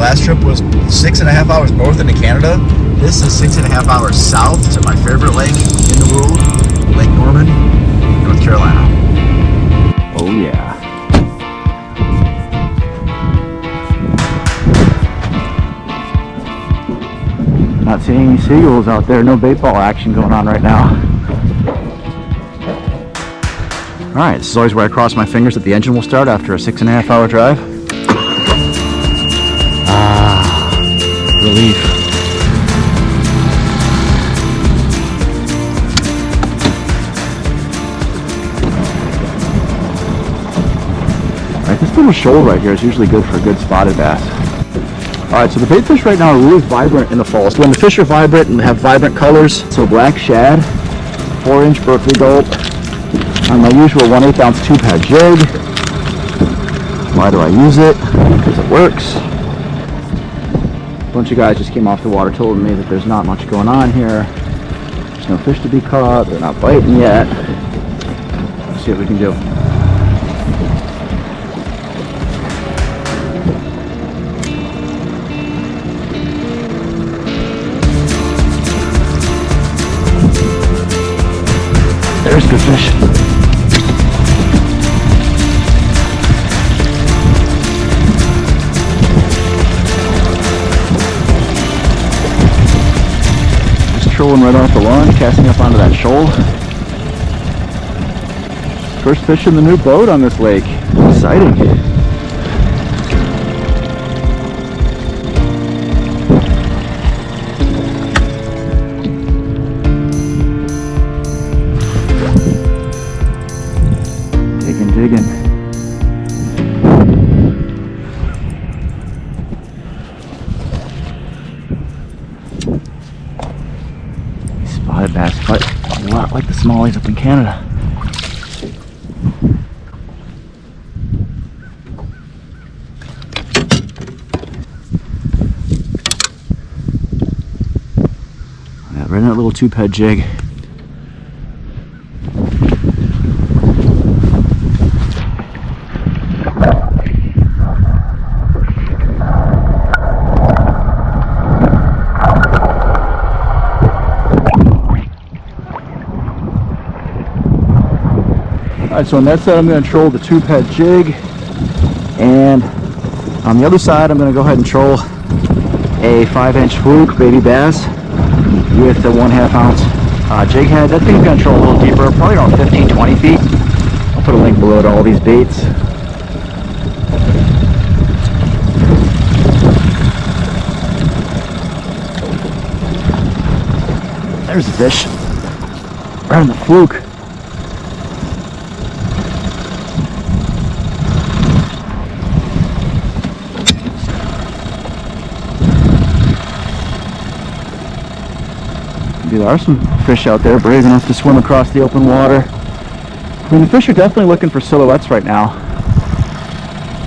last trip was 6.5 hours north into Canada. This is 6.5 hours south to my favorite lake in the world, Lake Norman, North Carolina. Oh yeah. Not seeing any seagulls out there, no bait ball action going on right now. Alright, this is always where I cross my fingers that the engine will start after a 6.5 hour drive. Ah, relief. Alright, this little shoal right here is usually good for a good spotted bass. Alright, so the bait fish right now are really vibrant in the fall. So when the fish are vibrant and have vibrant colors, so black shad, 4-inch Berkley Gulp, on my usual 1/8 ounce 2-pad jig. Why do I use it? Because it works. A bunch of guys just came off the water told me that there's not much going on here. There's no fish to be caught. They're not biting yet. Let's see what we can do. There's good fish. Just trolling right off the lawn, casting up onto that shoal. First fish in the new boat on this lake. Exciting. Digging. These spotted bass fight a lot like the smallies up in Canada. Yeah, right in that little 2-pad jig. Alright, so on that side I'm going to troll the 2-pad jig, and on the other side I'm going to go ahead and troll a 5-inch Fluke baby bass with a 1/2 ounce jig head. That thing's going to troll a little deeper, probably around 15-20 feet. I'll put a link below to all these baits. There's a fish right on the Fluke. There are some fish out there brave enough to swim across the open water. I mean, the fish are definitely looking for silhouettes right now.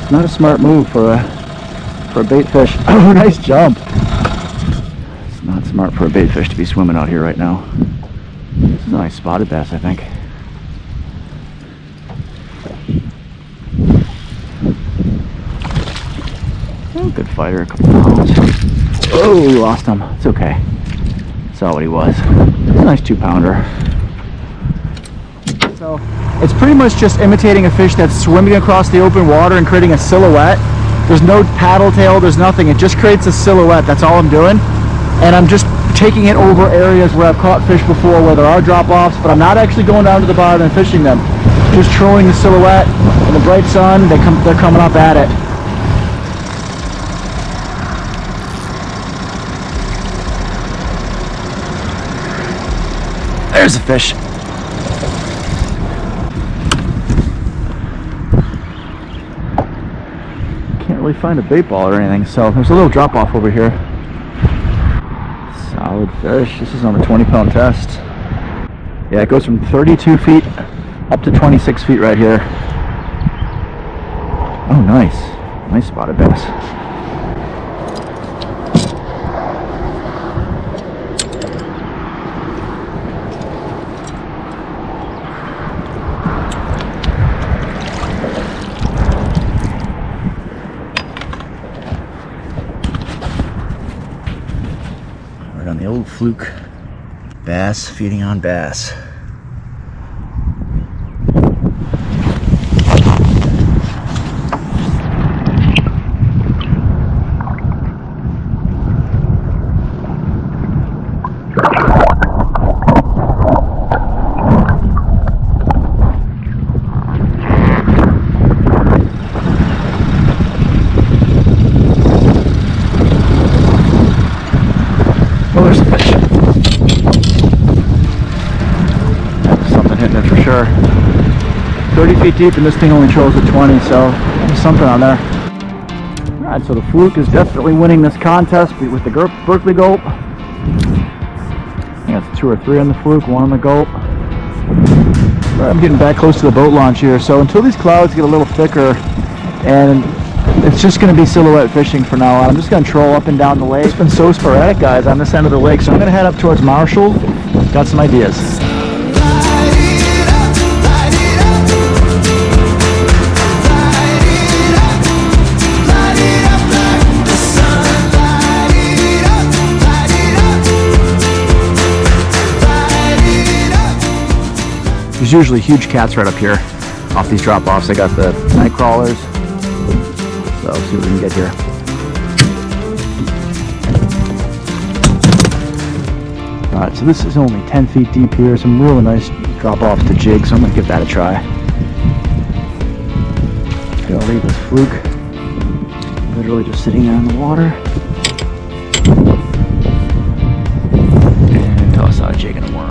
It's not a smart move for a bait fish. Oh, nice jump. It's not smart for a bait fish to be swimming out here right now. This is a nice spotted bass, I think. Oh, good fighter, a couple pounds. Oh, lost him. It's okay. Saw what he was. It's a nice 2-pounder. So it's pretty much just imitating a fish that's swimming across the open water and creating a silhouette. There's no paddle tail, there's nothing. It just creates a silhouette. That's all I'm doing. And I'm just taking it over areas where I've caught fish before where there are drop-offs, but I'm not actually going down to the bottom and fishing them. Just trolling the silhouette in the bright sun. They're coming up at it. There's a fish. Can't really find a bait ball or anything, so there's a little drop off over here. Solid fish. This is on a 20-pound test. Yeah, it goes from 32 feet up to 26 feet right here. Oh, nice. Nice spotted bass. the old Fluke bass feeding on bass. Oh, there's a fish. Something hitting it for sure. 30 feet deep and this thing only trolls at 20, so there's something on there. Alright, so the Fluke is definitely winning this contest with the Berkley Gulp. I think it's 2 or 3 on the Fluke, 1 on the Gulp. I'm getting back close to the boat launch here, so until these clouds get a little thicker, and it's just going to be silhouette fishing for now on. I'm just going to troll up and down the lake. It's been so sporadic, guys, on this end of the lake, so I'm going to head up towards Marshall. Got some ideas. There's usually huge cats right up here off these drop-offs. I got the night crawlers. So let's see what we can get here. Alright, so this is only 10 feet deep here. Some really nice drop-offs to jig, so I'm going to give that a try. Okay, I'll leave this Fluke literally just sitting there in the water. And toss out a jig and a worm.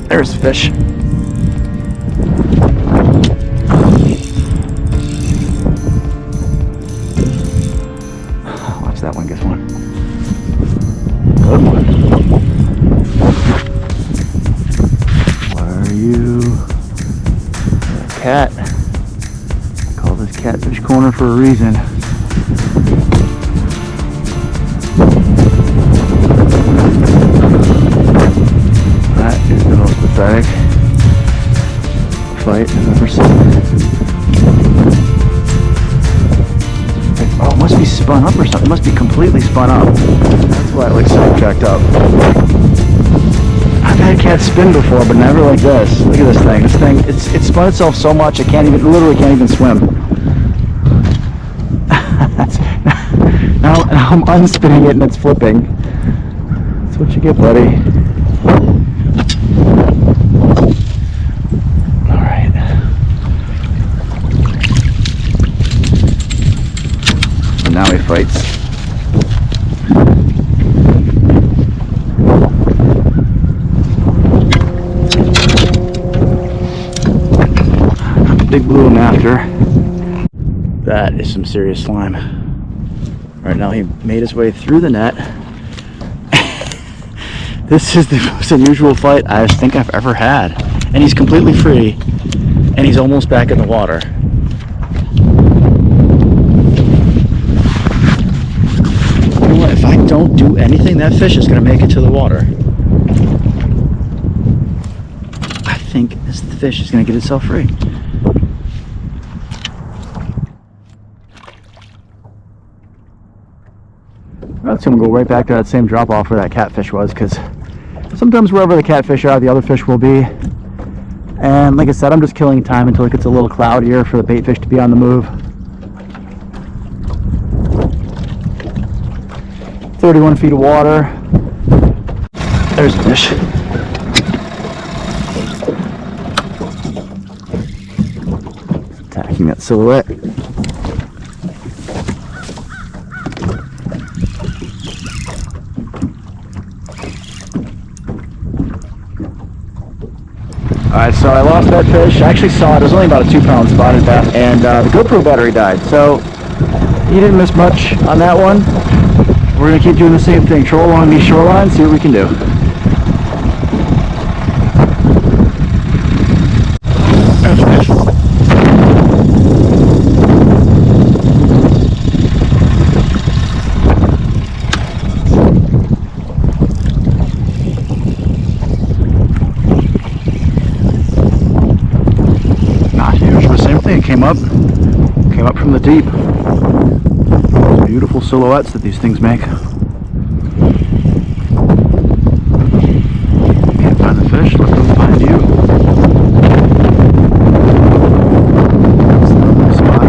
There's the fish. Watch that one get one. Good one. Where are you? Cat. I call this Catfish Corner for a reason. Pathetic fight I've ever seen. Oh, it must be spun up or something. It must be completely spun up. That's why it looks so jacked up. I've had cats spin before, but never like this. Look at this thing. This thing, it's spun itself so much it literally can't even swim. now I'm unspinning it and it's flipping. That's what you get, buddy. Now he fights. Big blue one after. That is some serious slime. Right now he made his way through the net. This is the most unusual fight I think I've ever had. And he's completely free. And he's almost back in the water. If I don't do anything, that fish is going to make it to the water. I think this fish is going to get itself free. That's going to go right back to that same drop off where that catfish was, because sometimes wherever the catfish are, the other fish will be. And like I said, I'm just killing time until it gets a little cloudier for the bait fish to be on the move. 31 feet of water. There's a fish. Attacking that silhouette. Alright, so I lost that fish. I actually saw it. It was only about a 2-pound spotted bass, and the GoPro battery died. So he didn't miss much on that one. We're going to keep doing the same thing. Troll along these shorelines, see what we can do. There's a fish. It came up from the deep. Those beautiful silhouettes that these things make. Can't find the fish, let them find you. That's the nice spot.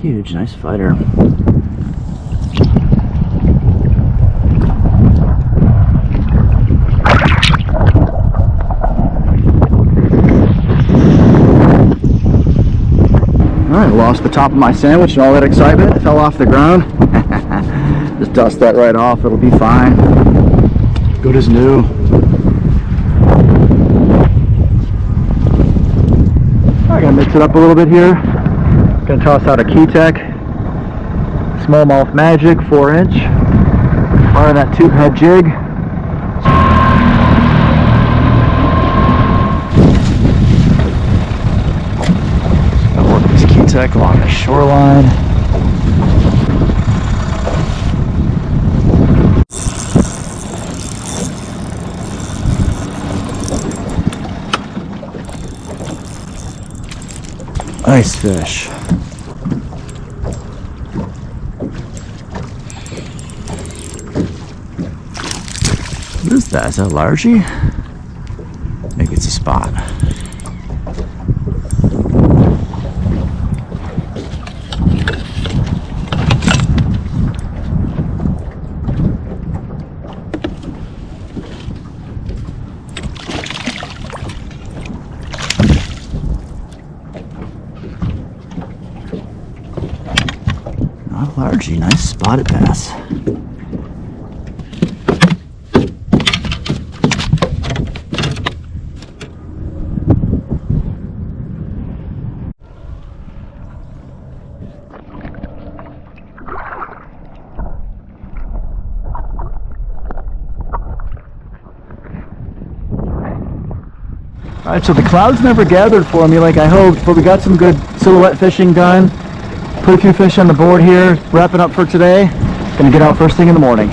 Huge, nice fighter. Alright, lost the top of my sandwich and all that excitement. It fell off the ground. Just dust that right off, it'll be fine. Good as new. I'm gonna mix it up a little bit here. Gonna toss out a Kayak smallmouth magic 4-inch, fire that tube head jig. Gonna work this Kayak along the shoreline. Nice fish. What is that? Is that a largie? Maybe it's a spot. Not a largie, nice spotted bass. Alright, so the clouds never gathered for me like I hoped, but we got some good silhouette fishing done. Put a few fish on the board here, wrapping up for today. Gonna get out first thing in the morning.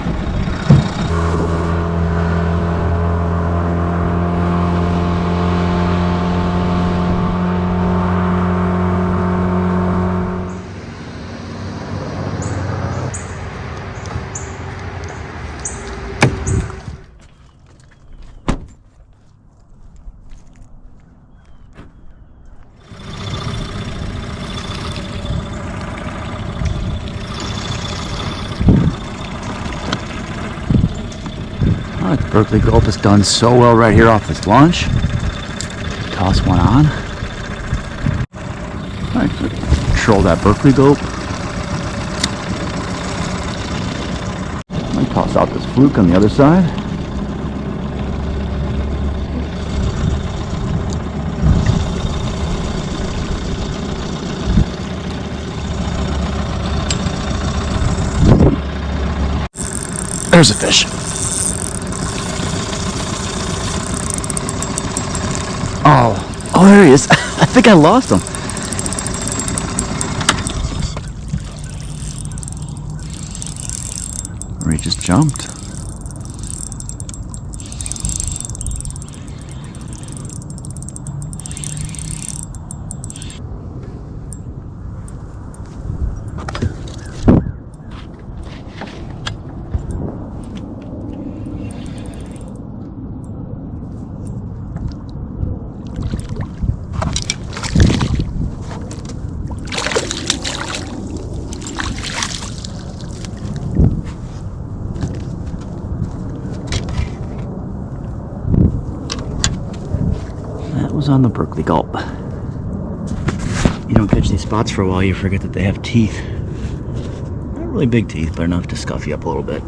Berkley Gulp has done so well right here off this launch. Toss one on. Alright, control that Berkley Gulp. Might toss out this Fluke on the other side. There's a fish. Oh, there he is. I think I lost him. Or he just jumped. goes on the Berkley Gulp. You don't catch these spots for a while, you forget that they have teeth. Not really big teeth, but enough to scuff you up a little bit.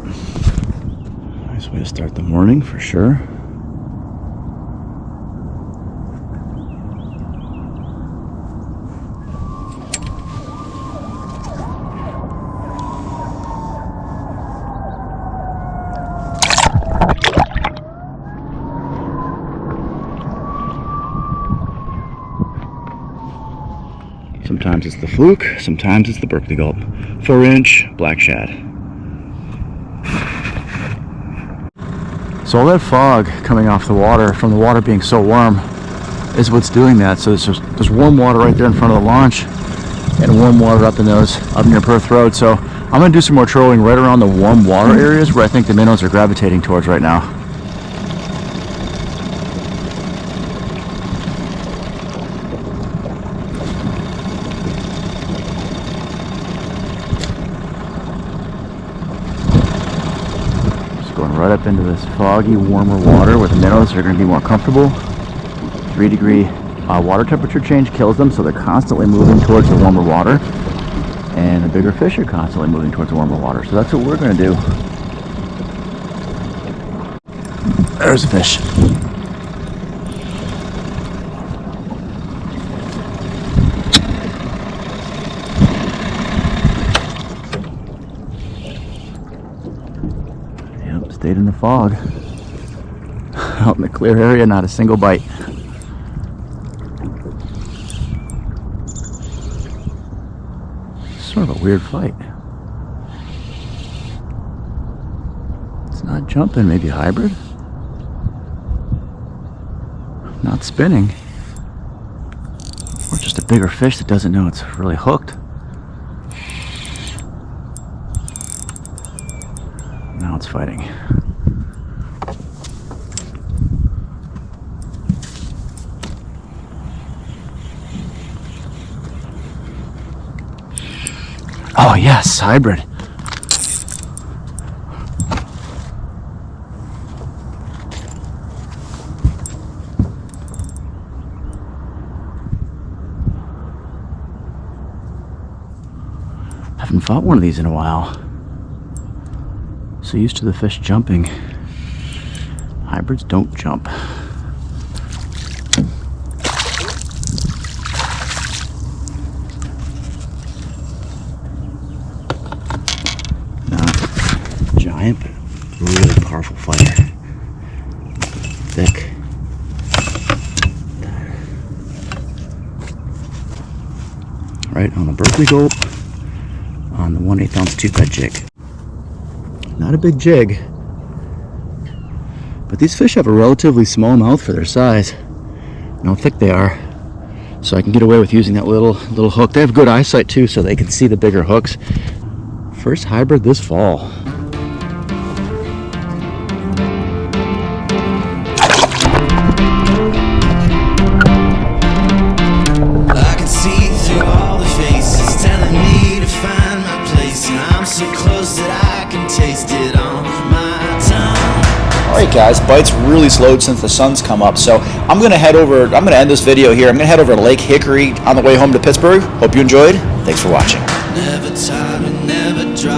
Nice way to start the morning for sure. Sometimes it's the Fluke, sometimes it's the Berkley Gulp. 4-inch black shad. So all that fog coming off the water, from the water being so warm, is what's doing that. So there's warm water right there in front of the launch, and warm water up near Perth Road. So I'm going to do some more trolling right around the warm water areas where I think the minnows are gravitating towards right now. Going right up into this foggy, warmer water where the minnows are going to be more comfortable. 3-degree water temperature change kills them, so they're constantly moving towards the warmer water. And the bigger fish are constantly moving towards the warmer water. So that's what we're going to do. There's a fish. Stayed in the fog. Out in the clear area, not a single bite. Sort of a weird fight. It's not jumping, maybe a hybrid? Not spinning. Or just a bigger fish that doesn't know it's really hooked. Now it's fighting. Oh yes, hybrid. Haven't fought one of these in a while. So used to the fish jumping. Hybrids don't jump. Giant, but really powerful fighter. Thick. Right on the Berkley Gulp, on the 1/8 ounce toothbed jig. Not a big jig, but these fish have a relatively small mouth for their size and how thick they are. So I can get away with using that little hook. They have good eyesight too, so they can see the bigger hooks. First hybrid this fall. Alright guys, bites really slowed since the sun's come up, so I'm going to end this video here. I'm going to head over to Lake Hickory on the way home to Pittsburgh. Hope you enjoyed. Thanks for watching. Never tired, never dry.